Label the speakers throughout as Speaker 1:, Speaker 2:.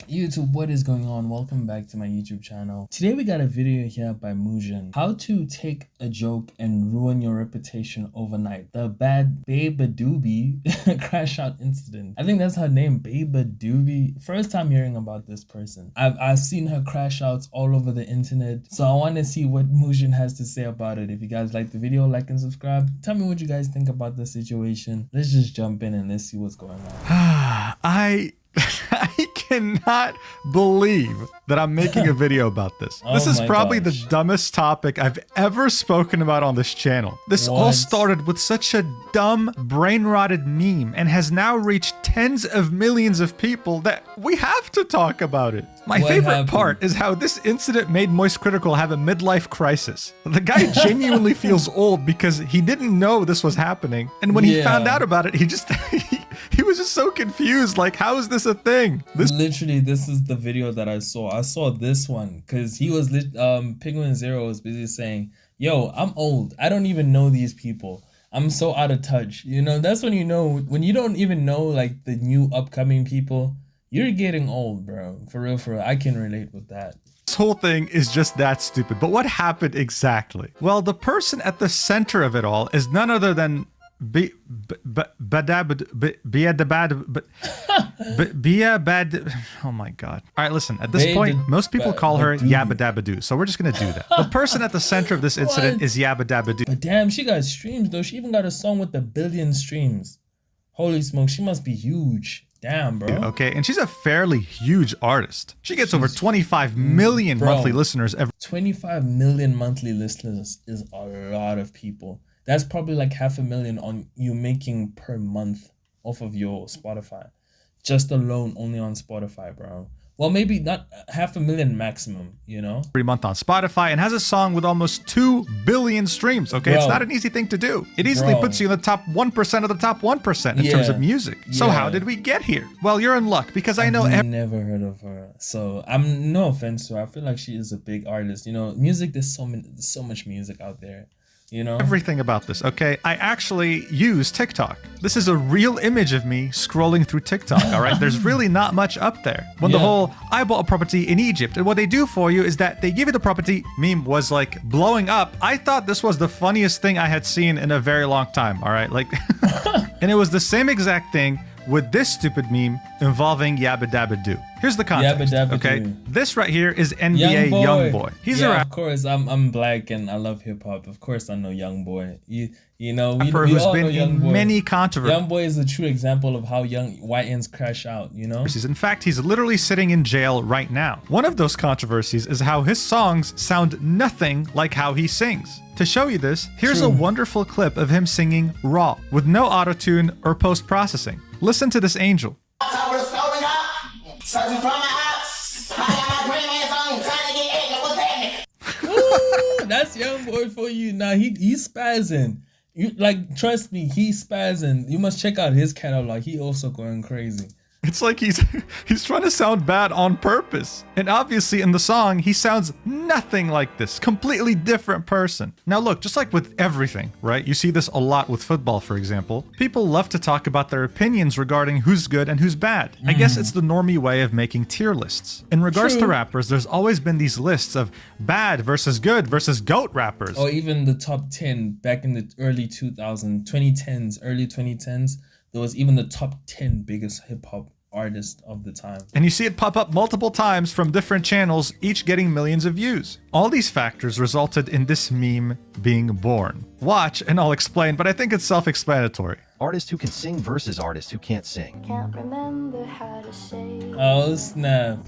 Speaker 1: YouTube, what is going on? Welcome back to my YouTube channel. Today we got a video here by Mujan. How to take a joke and ruin your reputation overnight. The bad Beabadoobee Crash Out Incident. I think that's her name, Beabadoobee. First time hearing about this person. I've seen her crash outs all over the internet. So I want to see what Mujan has to say about it. If you guys like the video, like and subscribe. Tell me what you guys think about the situation. Let's just jump in and let's see what's going on.
Speaker 2: I cannot believe that I'm making a video about this. This is probably the dumbest topic I've ever spoken about on this channel. This all started with such a dumb, brain-rotted meme and has now reached tens of millions of people that we have to talk about it. My favorite part is how this incident made Moist Critical have a midlife crisis. The guy genuinely feels old because he didn't know this was happening. And when he found out about it, he just... he was just so confused, like, how is this a thing?
Speaker 1: Literally, this is the video that I saw. I saw this one because he was, Penguin Zero was busy saying, yo, I'm old. I don't even know these people. I'm so out of touch. You know, that's when you know, when you don't even know, like, the new upcoming people, you're getting old, bro. For real, for real. I can relate with that.
Speaker 2: This whole thing is just that stupid. But what happened exactly? Well, the person at the center of it all is none other than Beabadoobee. Oh my god. All right, listen, at this point most people call her Beabadoobee, so we're just gonna do that. The person at the center of this incident is Beabadoobee.
Speaker 1: But damn, she got streams though. She even got a song with 1 billion streams. Holy smoke, she must be huge. Damn, bro.
Speaker 2: Okay, and she's a fairly huge artist. She gets over 25 million monthly listeners every.
Speaker 1: 25 million monthly listeners is a lot of people. That's probably like 500,000 on you making per month off of your Spotify. Just alone, only on Spotify, bro. Well, maybe not 500,000 maximum, you know?
Speaker 2: Every month on Spotify and has a song with almost 2 billion streams, okay? It's not an easy thing to do. It easily puts you in the top 1% of the top 1% in terms of music. So how did we get here? Well, you're in luck because I know
Speaker 1: I've never heard of her. So I'm no offense to her. I feel like she is a big artist. You know, music, there's so much music out there. You know
Speaker 2: everything about this, okay? I actually use TikTok. This is a real image of me scrolling through TikTok, all right? There's really not much up there. When the whole I bought a property in Egypt, and what they do for you is that they give you the property meme was like blowing up. I thought this was the funniest thing I had seen in a very long time, all right? Like, and it was the same exact thing with this stupid meme involving Beabadoobee. Here's the context, okay? This right here is NBA Youngboy. He's a rapper.
Speaker 1: Of course, I'm black and I love hip hop. Of course, I know Youngboy. You know, we
Speaker 2: who's
Speaker 1: all
Speaker 2: been
Speaker 1: know
Speaker 2: in
Speaker 1: Youngboy.
Speaker 2: many controversies.
Speaker 1: Youngboy is a true example of how young YNs crash out. You know.
Speaker 2: In fact, he's literally sitting in jail right now. One of those controversies is how his songs sound nothing like how he sings. To show you this, here's a wonderful clip of him singing raw with no auto-tune or post-processing. Listen to this angel.
Speaker 1: That's Youngboy for you. Now he's spazzing. You like, trust me, he's spazzing. You must check out his catalog. He also going crazy.
Speaker 2: It's like he's trying to sound bad on purpose. And obviously in the song, he sounds nothing like this. Completely different person. Now look, just like with everything, right? You see this a lot with football, for example. People love to talk about their opinions regarding who's good and who's bad. I guess it's the normie way of making tier lists. In regards to rappers, there's always been these lists of bad versus good versus GOAT rappers.
Speaker 1: Or even the top 10 back in the early 2010s, early 2010s. There was even the top 10 biggest hip-hop artists of the time.
Speaker 2: And you see it pop up multiple times from different channels, each getting millions of views. All these factors resulted in this meme being born. Watch and I'll explain, but I think it's self-explanatory.
Speaker 3: Artist who can sing versus artist who can't sing.
Speaker 4: Can't remember how to say.
Speaker 1: Oh snap.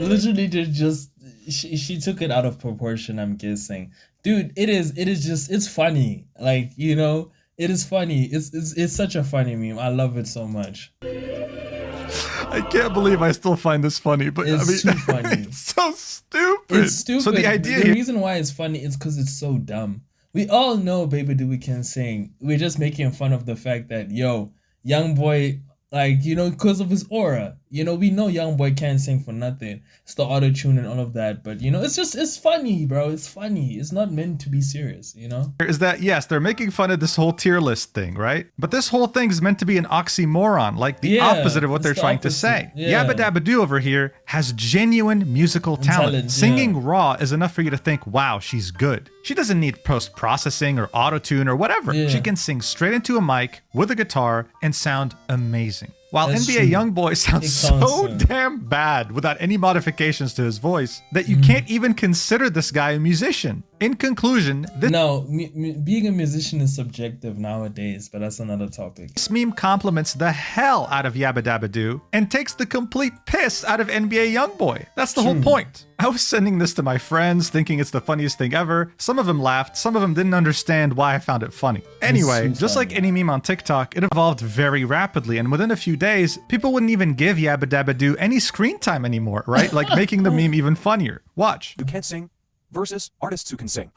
Speaker 1: Literally just she took it out of proportion, I'm guessing. Dude, it is just, it's funny. Like, you know, it is funny. It's such a funny meme. I love it so much.
Speaker 2: I can't believe I still find this funny, but
Speaker 1: it's
Speaker 2: I mean,
Speaker 1: too funny.
Speaker 2: It's so stupid.
Speaker 1: It's stupid.
Speaker 2: So the idea
Speaker 1: the reason why it's funny is because it's so dumb. We all know Beabadoobee can sing. We're just making fun of the fact that, yo, Youngboy Like, you know, because of his aura. You know, we know Youngboy can't sing for nothing. It's the auto-tune and all of that. But, you know, it's funny, bro. It's funny. It's not meant to be serious, you know?
Speaker 2: Is that, yes, they're making fun of this whole tier list thing, right? But this whole thing is meant to be an oxymoron, like the opposite of what they're trying to say.
Speaker 1: Yeah.
Speaker 2: Beabadoobee over here has genuine musical talent. Singing raw is enough for you to think, wow, she's good. She doesn't need post-processing or auto-tune or whatever.
Speaker 1: Yeah.
Speaker 2: She can sing straight into a mic with a guitar and sound amazing. While
Speaker 1: That's
Speaker 2: NBA Youngboy sounds so damn bad without any modifications to his voice that you can't even consider this guy a musician. In conclusion,
Speaker 1: being a musician is subjective nowadays, but that's another topic.
Speaker 2: This meme compliments the hell out of Beabadoobee and takes the complete piss out of NBA Youngboy. That's the whole point. I was sending this to my friends thinking it's the funniest thing ever. Some of them laughed, some of them didn't understand why I found it funny. Anyway, just like any meme on TikTok, it evolved very rapidly, and within a few days, people wouldn't even give Beabadoobee any screen time anymore, right? Like making the meme even funnier. Watch.
Speaker 5: Who can't sing versus artists who can sing.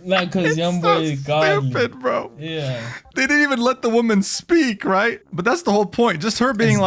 Speaker 1: Not because Youngboy is godly.
Speaker 2: Stupid, bro.
Speaker 1: Yeah.
Speaker 2: They didn't even let the woman speak, right? But that's the whole point. Just her being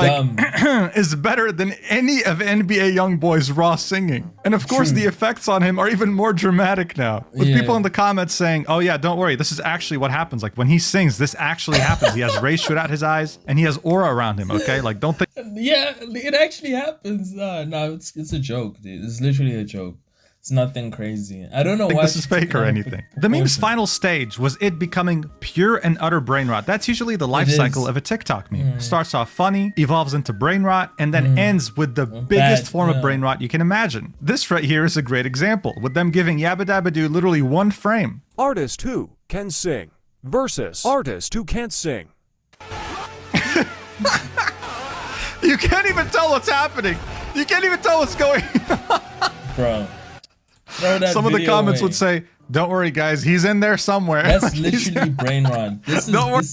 Speaker 2: is better than any of NBA Youngboy's raw singing. And of course, the effects on him are even more dramatic now. With people in the comments saying, oh yeah, don't worry, this is actually what happens. Like when he sings, this actually happens. He has rays shoot out his eyes and he has aura around him, okay? Like don't think.
Speaker 1: Yeah, it actually happens. No, it's a joke, dude. It's literally a joke. It's nothing crazy. I don't know why
Speaker 2: this is fake or anything. The meme's final stage was it becoming pure and utter brain rot. That's usually the life cycle of a TikTok meme. Starts off funny, evolves into brain rot, and then ends with the biggest form of brain rot you can imagine. This right here is a great example, with them giving Beabadoobee literally one frame.
Speaker 5: Artist who can sing versus artist who can't sing.
Speaker 2: You can't even tell what's happening. You can't even tell what's going on.
Speaker 1: Bro.
Speaker 2: Some of the comments would say, don't worry guys, he's in there somewhere.
Speaker 1: That's literally brain rot. This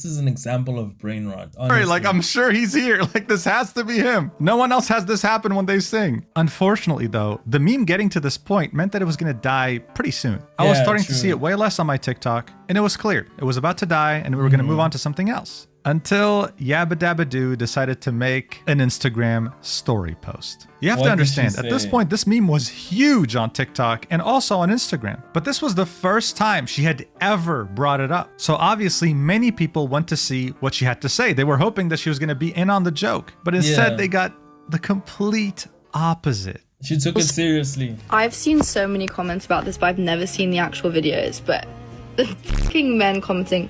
Speaker 1: is an example of brain rot. Honestly.
Speaker 2: Like I'm sure he's here. Like this has to be him. No one else has this happen when they sing. Unfortunately though, the meme getting to this point meant that it was gonna die pretty soon. I was starting to see it way less on my TikTok, and it was clear it was about to die and we were gonna move on to something else. Until Beabadoobee decided to make an Instagram story post. You have to understand, at this point, this meme was huge on TikTok and also on Instagram. But this was the first time she had ever brought it up. So obviously, many people went to see what she had to say. They were hoping that she was going to be in on the joke. But instead, they got the complete opposite.
Speaker 1: She took it seriously.
Speaker 6: I've seen so many comments about this, but I've never seen the actual videos. But the fucking men commenting,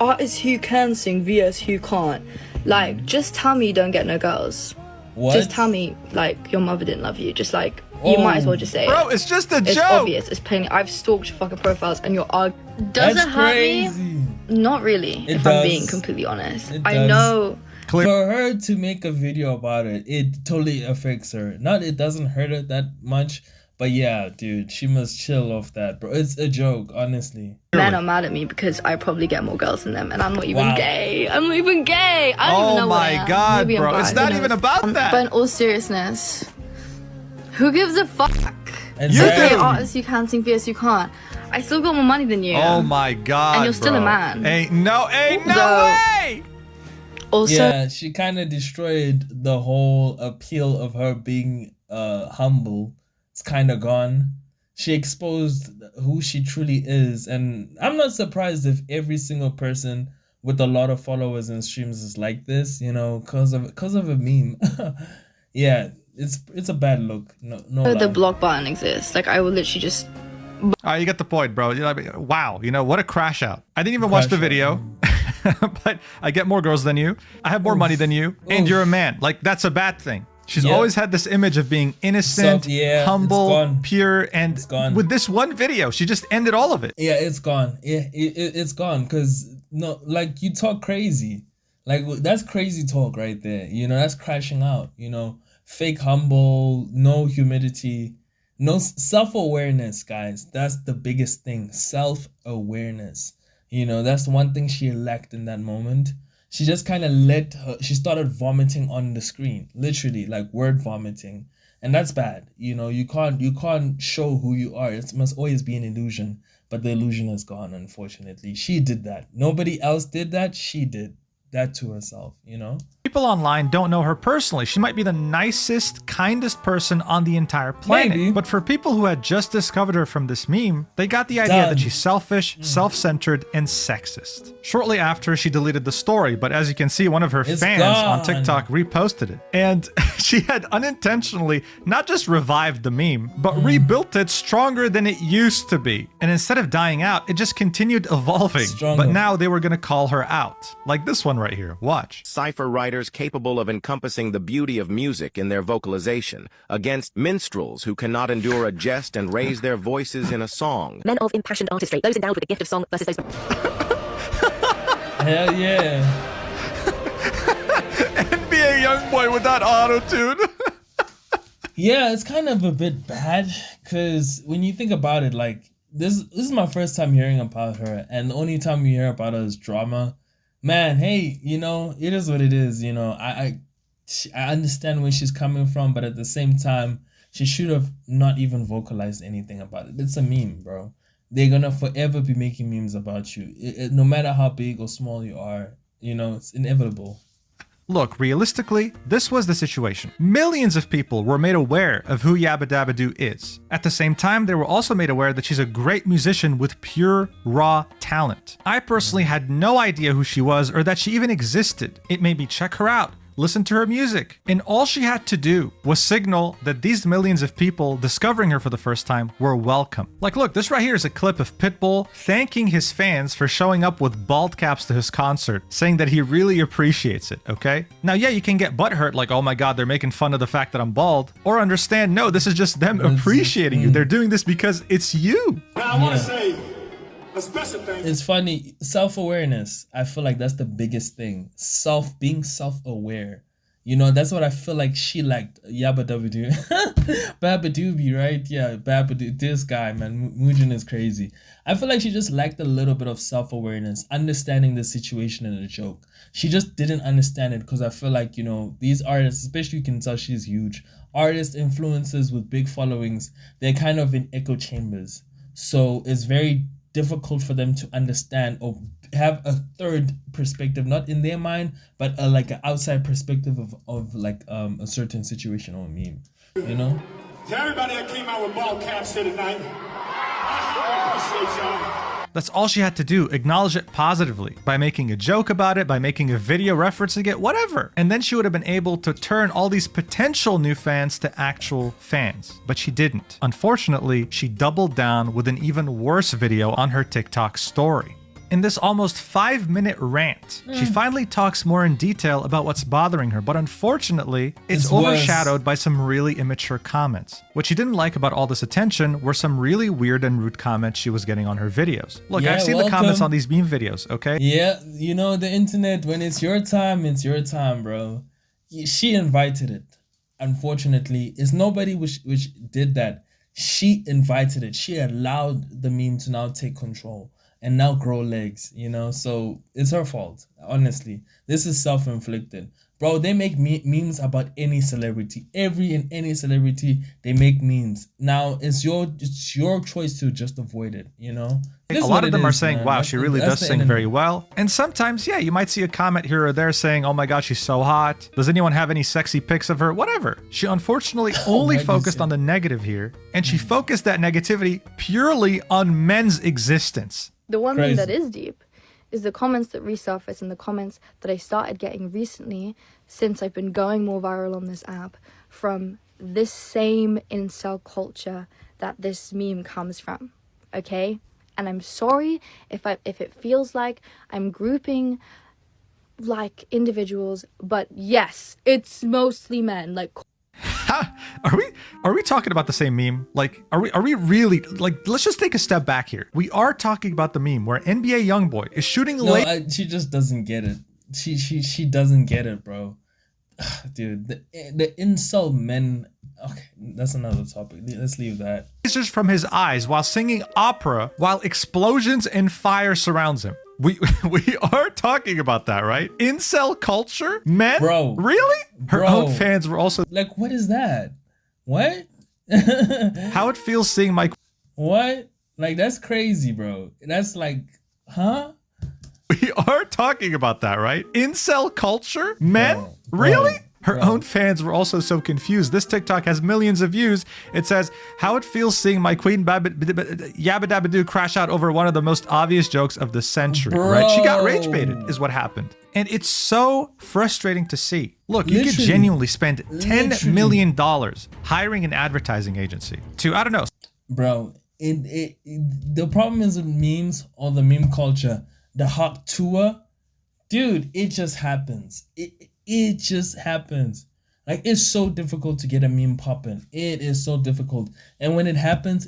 Speaker 6: artists who can sing vs who can't. Like, just tell me you don't get no girls.
Speaker 1: What?
Speaker 6: Just tell me, like, your mother didn't love you. Just like, you might as well just say
Speaker 2: Bro, it's just a joke.
Speaker 6: It's obvious. It's plain. I've stalked your fucking profiles and you're
Speaker 1: Does it hurt me?
Speaker 6: Not really, if I'm being completely honest. I know.
Speaker 1: For her to make a video about it, it totally affects her. Not it doesn't hurt her that much, but yeah, dude, she must chill off that, bro. It's a joke, honestly.
Speaker 6: Men are mad at me because I probably get more girls than them, and I'm not even gay. I'm not even gay. I don't even know what I am.
Speaker 2: Oh my god, bro. It's not even about that.
Speaker 6: But in all seriousness, who gives a fuck?
Speaker 1: You
Speaker 6: say artists you can sing vs you can't. I still got more money than you.
Speaker 2: Oh my god,
Speaker 6: and you're still a man.
Speaker 2: Ain't no way!
Speaker 6: Also,
Speaker 1: yeah, she kind of destroyed the whole appeal of her being humble. It's kind of gone. She exposed who she truly is, and I'm not surprised if every single person with a lot of followers and streams is like this, you know, because of a meme. Yeah, it's a bad look. No.
Speaker 6: The block button exists. Like, I will literally just.
Speaker 2: All right, you get the point, bro. Wow, you know what a crash out. I didn't even watch the video. But I get more girls than you. I have more money than you, and you're a man. Like, that's a bad thing. She's always had this image of being innocent, humble, pure, and with this one video, she just ended all of it.
Speaker 1: Yeah, it's gone. Yeah, it's gone because no, like you talk crazy, like that's crazy talk right there. You know, that's crashing out. You know, fake humble, no humility, no self-awareness, guys. That's the biggest thing. Self-awareness. You know, that's one thing she lacked in that moment. She just kind of she started vomiting on the screen, literally, like word vomiting. and that's bad. You can't show who you are. It must always be an illusion, but the illusion is gone. Unfortunately, she did that. Nobody else did that. She did that to herself.
Speaker 2: People online don't know her personally. She might be the nicest, kindest person on the entire planet.
Speaker 1: Maybe.
Speaker 2: But for people who had just discovered her from this meme, they got the idea that she's selfish, self-centered, and sexist. Shortly after, she deleted the story, but as you can see, one of her fans on TikTok reposted it. And she had unintentionally not just revived the meme, but rebuilt it stronger than it used to be. And instead of dying out, it just continued evolving.
Speaker 1: Stronger.
Speaker 2: But now they were gonna call her out. Like this one right here, watch.
Speaker 7: Cypher writers capable of encompassing the beauty of music in their vocalization against minstrels who cannot endure a jest and raise their voices in a song.
Speaker 8: Men of impassioned artistry, those endowed with the gift of song versus those...
Speaker 1: Hell yeah.
Speaker 2: NBA Youngboy with that auto-tune.
Speaker 1: Yeah, it's kind of a bit bad because when you think about it, like this is my first time hearing about her, and the only time you hear about her is drama. Man, hey, it is what it is. I understand where she's coming from, but at the same time, she should have not even vocalized anything about it. It's a meme, bro. They're gonna forever be making memes about you, no matter how big or small you are. It's inevitable.
Speaker 2: Look, realistically, this was the situation. Millions of people were made aware of who Yabba Dabba Doo is. At the same time, they were also made aware that she's a great musician with pure, raw talent. I personally had no idea who she was or that she even existed. It made me check her out, listen to her music, and all she had to do was signal that these millions of people discovering her for the first time were welcome. Like, look, this right here is a clip of Pitbull thanking his fans for showing up with bald caps to his concert, saying that he really appreciates it, okay? Now, yeah, you can get butthurt like, oh my god, they're making fun of the fact that I'm bald, or understand, no, this is just them appreciating you. They're doing this because it's you.
Speaker 9: Now, I want to say a special thing.
Speaker 1: It's funny, self-awareness. I feel like that's the biggest thing. Being self-aware. That's what I feel like she lacked. Yabba Dabba Doo. Beabadoobee, right? Yeah, Beabadoobee. This guy, man, Mujan is crazy. I feel like she just lacked a little bit of self-awareness, understanding the situation in a joke. She just didn't understand it because I feel like, these artists, especially you can tell she's huge, artists, influencers with big followings, they're kind of in echo chambers. So it's very difficult for them to understand or have a third perspective, not in their mind, but like an outside perspective of like a certain situation or meme,
Speaker 9: To everybody that came out with ball caps here tonight, I appreciate y'all.
Speaker 2: That's all she had to do, acknowledge it positively, by making a joke about it, by making a video referencing it, whatever. And then she would have been able to turn all these potential new fans to actual fans. But she didn't. Unfortunately, she doubled down with an even worse video on her TikTok story. In this almost 5-minute rant, she finally talks more in detail about what's bothering her, but unfortunately, it's overshadowed by some really immature comments. What she didn't like about all this attention were some really weird and rude comments she was getting on her videos. Look,
Speaker 1: Yeah,
Speaker 2: I've seen the comments on these meme videos, okay?
Speaker 1: Yeah, the internet, when it's your time, bro. She invited it. Unfortunately, it's nobody which did that. She invited it. She allowed the meme to now take control and now grow legs, so it's her fault. Honestly, this is self-inflicted, bro. They make memes about any celebrity, any celebrity. They make memes. Now it's your choice to just avoid it.
Speaker 2: A lot of them are saying, wow, she really does sing very well. And sometimes, yeah, you might see a comment here or there saying, oh my god, she's so hot. Does anyone have any sexy pics of her? Whatever. She unfortunately only focused on the negative here, and she focused that negativity purely on men's existence.
Speaker 6: The one thing that is deep is the comments that resurface and the comments that I started getting recently since I've been going more viral on this app from this same incel culture that this meme comes from, okay? And I'm sorry if it feels like I'm grouping like individuals, but yes, it's mostly men. Like,
Speaker 2: Are we talking about the same meme? Like, are we really, like, let's just take a step back here. We are talking about the meme where NBA Youngboy is shooting
Speaker 1: she just doesn't get it. She doesn't get it, bro. Dude, the incel men. Okay, that's another topic. Let's leave that.
Speaker 2: Lasers from his eyes while singing opera while explosions and fire surrounds him. We are talking about that, right? Incel culture? Men?
Speaker 1: Bro.
Speaker 2: Really? Her own fans were also
Speaker 1: like, what is that? What?
Speaker 2: How it feels seeing my...
Speaker 1: What? Like, that's crazy, bro. That's like, huh?
Speaker 2: We are talking about that, right? Incel culture? Men?
Speaker 1: Bro,
Speaker 2: Really? Her
Speaker 1: bro.
Speaker 2: own fans were also so confused. This TikTok has millions of views. It says, how it feels seeing my queen Beabadoobee crash out over one of the most obvious jokes of the century, right? She got rage baited is what happened. And it's so frustrating to see. Look, you could genuinely spend $10 million hiring an advertising agency to, I don't know.
Speaker 1: Bro, the problem is with memes or the meme culture, the hot tour, dude, it just happens. It just happens. Like, it's so difficult to get a meme popping. It is so difficult. And when it happens,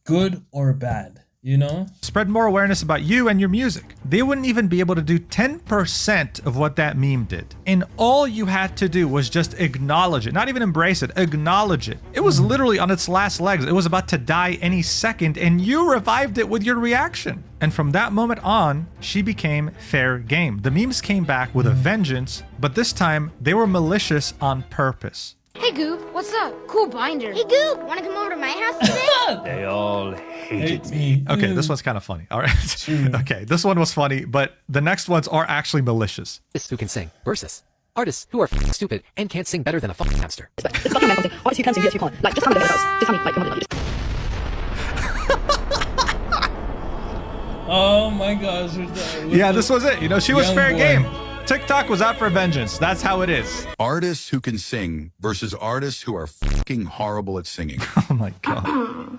Speaker 1: good or bad, you know?
Speaker 2: Spread more awareness about you and your music. They wouldn't even be able to do 10% of what that meme did. And all you had to do was just acknowledge it, not even embrace it, acknowledge it. It was literally on its last legs. It was about to die any second, and you revived it with your reaction. And from that moment on, she became fair game. The memes came back with a vengeance, but this time they were malicious on purpose.
Speaker 10: Hey Goob, what's up? Cool binder. Hey Goob, wanna come over to my house today?
Speaker 5: They all hated me.
Speaker 2: Okay, this one's kind of funny. All right. Okay, this one was funny, but the next ones are actually malicious.
Speaker 8: Artists who can sing versus artists who are stupid and can't sing better than a fucking hamster.
Speaker 6: It's fucking man content. Artists who can sing, yes, who can't. Like, just tell me the girls. Just tell me, like, come on,
Speaker 1: Oh my gosh.
Speaker 2: Yeah, this was it. You know, she was fair game. TikTok was out for vengeance. That's how it is.
Speaker 11: Artists who can sing versus artists who are fucking horrible at singing.
Speaker 2: Oh my god.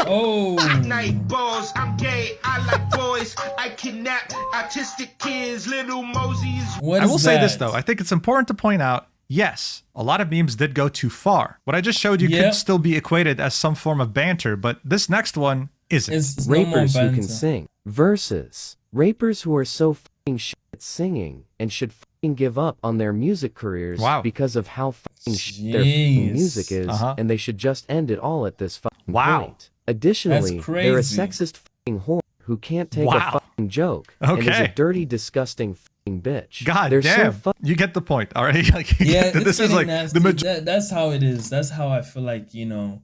Speaker 1: Oh.
Speaker 9: Night balls, I'm gay, I like boys. I kidnap autistic kids, little Moses.
Speaker 2: I will say this though. I think it's important to point out, yes, a lot of memes did go too far. What I just showed you could still be equated as some form of banter, but this next one isn't.
Speaker 1: It's
Speaker 12: Rapers who can sing versus rapers who are so fucking shit at singing and should fucking give up on their music careers because of how fucking shit their fucking music is, and they should just end it all at this fucking point. Additionally, they're a sexist fucking whore who can't take a fucking joke and is a dirty, disgusting fucking bitch.
Speaker 2: God
Speaker 12: they're
Speaker 2: damn,
Speaker 12: so
Speaker 2: you get the point, all right? Like,
Speaker 1: yeah,
Speaker 2: this is like
Speaker 1: nasty. That's how it is. That's how I feel like, you know,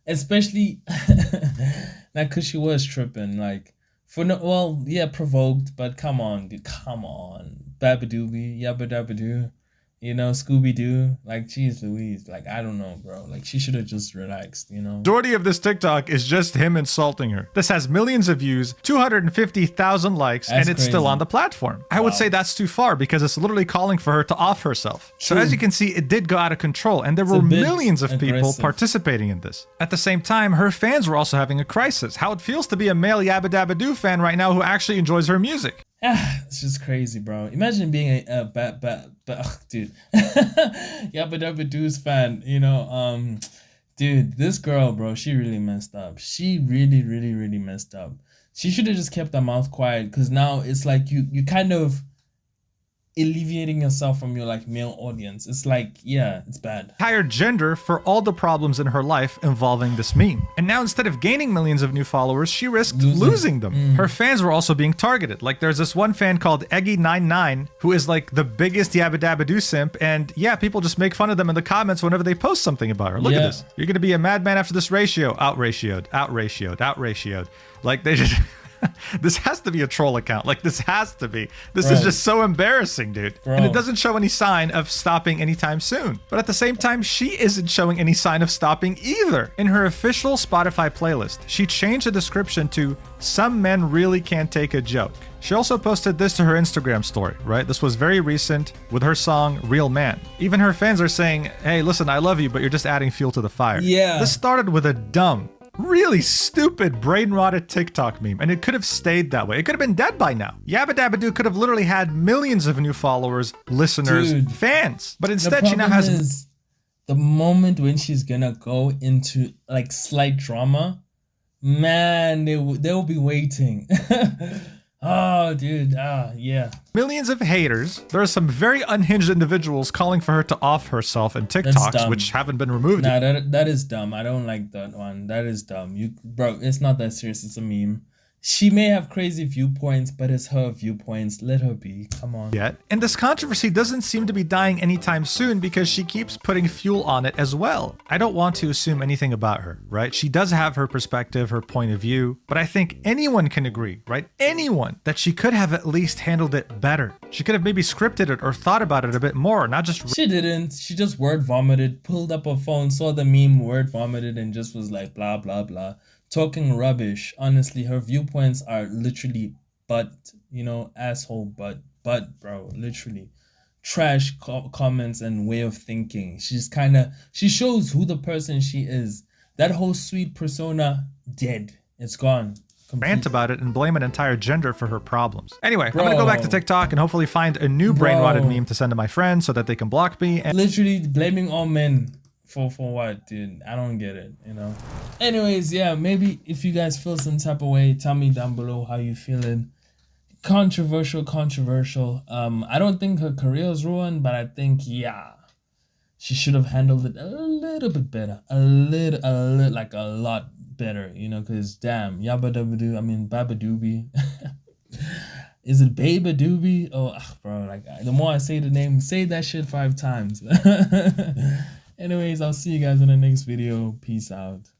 Speaker 1: especially not because she was tripping, like, for no, well, yeah, provoked, but come on, dude, come on, Beabadoobee, Yabba Dabba Doo, you know, Scooby Doo, like, geez Louise, like, I don't know, bro, like, she should have just relaxed, you know.
Speaker 2: Majority of this TikTok is just him insulting her. This has millions of views, 250,000 likes, and it's still on the platform. I would say that's too far because it's literally calling for her to off herself. So as you can see, it did go out of control, and there were millions of people participating in this. At the same time, her fans were also having a crisis. How it feels to be a male Yabba Dabba Doo fan right now who actually enjoys her music.
Speaker 1: It's just crazy, bro. Imagine being a dude, Yabba Dabba Doo's fan, you know, dude, this girl, bro, she really messed up. She really messed up. She should have just kept her mouth quiet, because now it's like you kind of alleviating yourself from your like male audience. It's like, yeah, it's bad.
Speaker 2: Hired gender for all the problems in her life involving this meme. And now instead of gaining millions of new followers, she risked losing them. Her fans were also being targeted. Like there's this one fan called Eggy99 who is like the biggest Yabba Dabba Doo simp, and yeah, people just make fun of them in the comments whenever they post something about her. Look at this. You're gonna be a madman after this ratio. Out-ratioed. Like they just this has to be a troll account. Like this has to be. This is just so embarrassing, dude. And it doesn't show any sign of stopping anytime soon. But at the same time, she isn't showing any sign of stopping either. In her official Spotify playlist, she changed the description to "Some men really can't take a joke." She also posted this to her Instagram story, right? This was very recent with her song Real Man. Even her fans are saying, hey, listen, I love you, but you're just adding fuel to the fire.
Speaker 1: Yeah.
Speaker 2: This started with a dumb, really stupid brain-rotted TikTok meme, and it could have stayed that way. It could have been dead by now. Yabba Dabba Doo could have literally had millions of new followers, listeners, fans. But instead, she now has...
Speaker 1: The moment when she's gonna go into like slight drama, man, they'll be waiting. Oh, dude. Yeah.
Speaker 2: Millions of haters. There are some very unhinged individuals calling for her to off herself in TikToks, which haven't been removed.
Speaker 1: Nah, that is dumb. I don't like that one. That is dumb. Bro, it's not that serious. It's a meme. She may have crazy viewpoints, but it's her viewpoints. Let her be. Come on.
Speaker 2: Yet. And this controversy doesn't seem to be dying anytime soon because she keeps putting fuel on it as well. I don't want to assume anything about her, right? She does have her perspective, her point of view, but I think anyone can agree, right? Anyone, that she could have at least handled it better. She could have maybe scripted it or thought about it a bit more, not just...
Speaker 1: She didn't. She just word vomited, pulled up her phone, saw the meme, word vomited, and just was like, blah, blah, blah. Talking rubbish. Honestly, her viewpoints are literally butt, you know, asshole butt, bro, literally. Trash comments and way of thinking. She shows who the person she is. That whole sweet persona, dead. It's gone.
Speaker 2: Rant about it and blame an entire gender for her problems. Anyway, I'm gonna go back to TikTok and hopefully find a new brain-rotted meme to send to my friends so that they can block me. And
Speaker 1: literally blaming all men. For what, dude? I don't get it, you know? Anyways, yeah, maybe if you guys feel some type of way, tell me down below how you feeling. Controversial. I don't think her career is ruined, but I think, yeah, she should have handled it a little bit better. A little, like a lot better, you know? Because, damn, Beabadoobee. Is it Beabadoobee? Oh, bro, like, the more I say the name, say that shit 5 times. Anyways, I'll see you guys in the next video. Peace out.